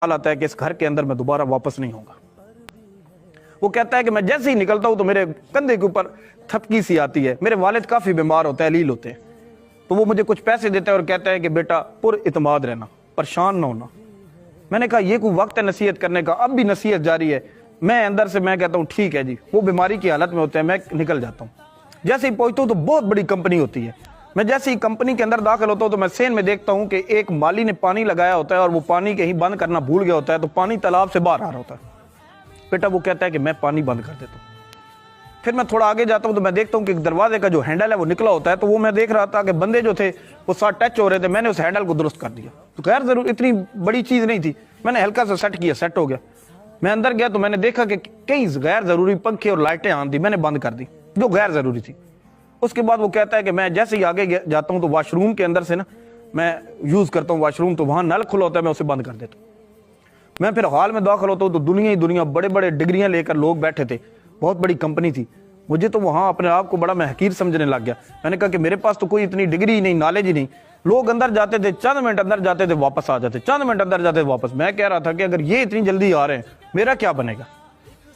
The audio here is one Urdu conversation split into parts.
آتا ہے کہ اس گھر کے اندر میں دوبارہ واپس نہیں ہوں گا۔ وہ کہتا ہے کہ میں جیسے ہی نکلتا ہوں تو میرے کندھے کے اوپر تھپکی سی آتی ہے۔ میرے والد کافی بیمار ہوتے ہیں، علیل ہوتے ہیں، تو وہ مجھے کچھ پیسے دیتا ہے اور کہتا ہے کہ بیٹا پر اعتماد رہنا، پریشان نہ ہونا۔ میں نے کہا یہ کوئی وقت ہے نصیحت کرنے کا؟ اب بھی نصیحت جاری ہے۔ میں اندر سے میں کہتا ہوں ٹھیک ہے جی۔ وہ بیماری کی حالت میں ہوتے ہیں، میں نکل جاتا ہوں۔ جیسے ہی پہنچتا ہوں تو بہت بڑی کمپنی ہوتی ہے۔ میں جیسے ہی کمپنی کے اندر داخل ہوتا ہوں تو میں سین میں دیکھتا ہوں کہ ایک مالی نے پانی لگایا ہوتا ہے اور وہ پانی کہیں بند کرنا بھول گیا ہوتا ہے، تو پانی تالاب سے باہر آ رہا ہوتا ہے۔ بیٹا وہ کہتا ہے کہ میں پانی بند کر دیتا ہوں۔ پھر میں تھوڑا آگے جاتا ہوں تو میں دیکھتا ہوں کہ دروازے کا جو ہینڈل ہے وہ نکلا ہوتا ہے، تو وہ میں دیکھ رہا تھا کہ بندے جو تھے وہ ساتھ ٹچ ہو رہے تھے، میں نے اس ہینڈل کو درست کر دیا۔ تو غیر ضرور اتنی بڑی چیز نہیں تھی، میں نے ہلکا سا سیٹ کیا، سیٹ ہو گیا۔ میں اندر گیا تو میں نے دیکھا کہ کئی غیر ضروری پنکھے اور لائٹیں آن دی، میں نے بند کر دی جو غیر ضروری تھی۔ اس کے بعد وہ کہتا ہے کہ میں جیسے ہی آگے جاتا ہوں تو واش روم کے اندر سے نا میں یوز کرتا ہوں واش روم، تو وہاں نل کھلا ہوتا ہے، میں اسے بند کر دیتا ہوں۔ میں پھر ہال میں داخل ہوتا ہوں تو دنیا ہی دنیا بڑے بڑے ڈگریاں لے کر لوگ بیٹھے تھے، بہت بڑی کمپنی تھی۔ مجھے تو وہاں اپنے آپ کو بڑا میں حقیر سمجھنے لگ گیا۔ میں نے کہا کہ میرے پاس تو کوئی اتنی ڈگری ہی نہیں، نالج ہی نہیں۔ لوگ اندر جاتے تھے، چند منٹ اندر جاتے تھے، واپس آ جاتے، چند منٹ اندر جاتے تھے، واپس۔ میں کہہ رہا تھا کہ اگر یہ اتنی جلدی آ رہے ہیں میرا کیا بنے گا؟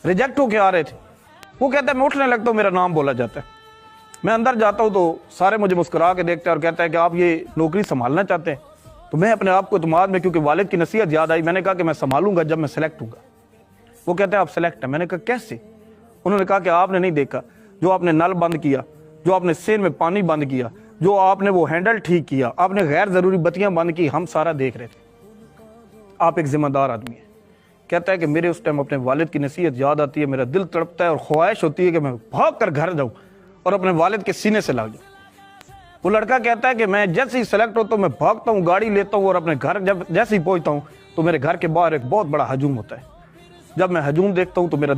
ریجیکٹ ہو کے آ رہے تھے۔ وہ کہتا ہے میں اٹھنے لگتا ہوں، میرا نام بولا جاتا ہے۔ میں اندر جاتا ہوں تو سارے مجھے مسکرا کے دیکھتے ہیں اور کہتا ہے کہ آپ یہ نوکری سنبھالنا چاہتے ہیں؟ تو میں اپنے آپ کو اعتماد میں، کیونکہ والد کی نصیحت یاد آئی، میں نے کہا کہ میں سنبھالوں گا جب میں سلیکٹ ہوں گا۔ وہ کہتے ہیں آپ سلیکٹ ہیں؟ میں نے کہا کیسے؟ انہوں نے کہا کہ آپ نے نہیں دیکھا، جو آپ نے نل بند کیا، جو آپ نے سین میں پانی بند کیا، جو آپ نے وہ ہینڈل ٹھیک کیا، آپ نے غیر ضروری بتیاں بند کی، ہم سارا دیکھ رہے تھے۔ آپ ایک ذمہ دار آدمی ہیں۔ کہتا ہے کہ میرے اس ٹائم اپنے والد کی نصیحت یاد آتی ہے، میرا دل تڑپتا ہے اور خواہش ہوتی ہے کہ میں بھاگ کر گھر جاؤں اور اپنے والد کے سینے سے لگ جاؤں۔ وہ لڑکا کہتا ہے کہ میں جیسے ہی سلیکٹ ہوتا ہوں میں بھاگتا ہوں، گاڑی لیتا ہوں اور اپنے گھر جیسے ہی پہنچتا ہوں تو میرے گھر کے باہر ایک بہت بڑا ہجوم ہوتا ہے۔ جب میں ہجوم دیکھتا ہوں تو میرا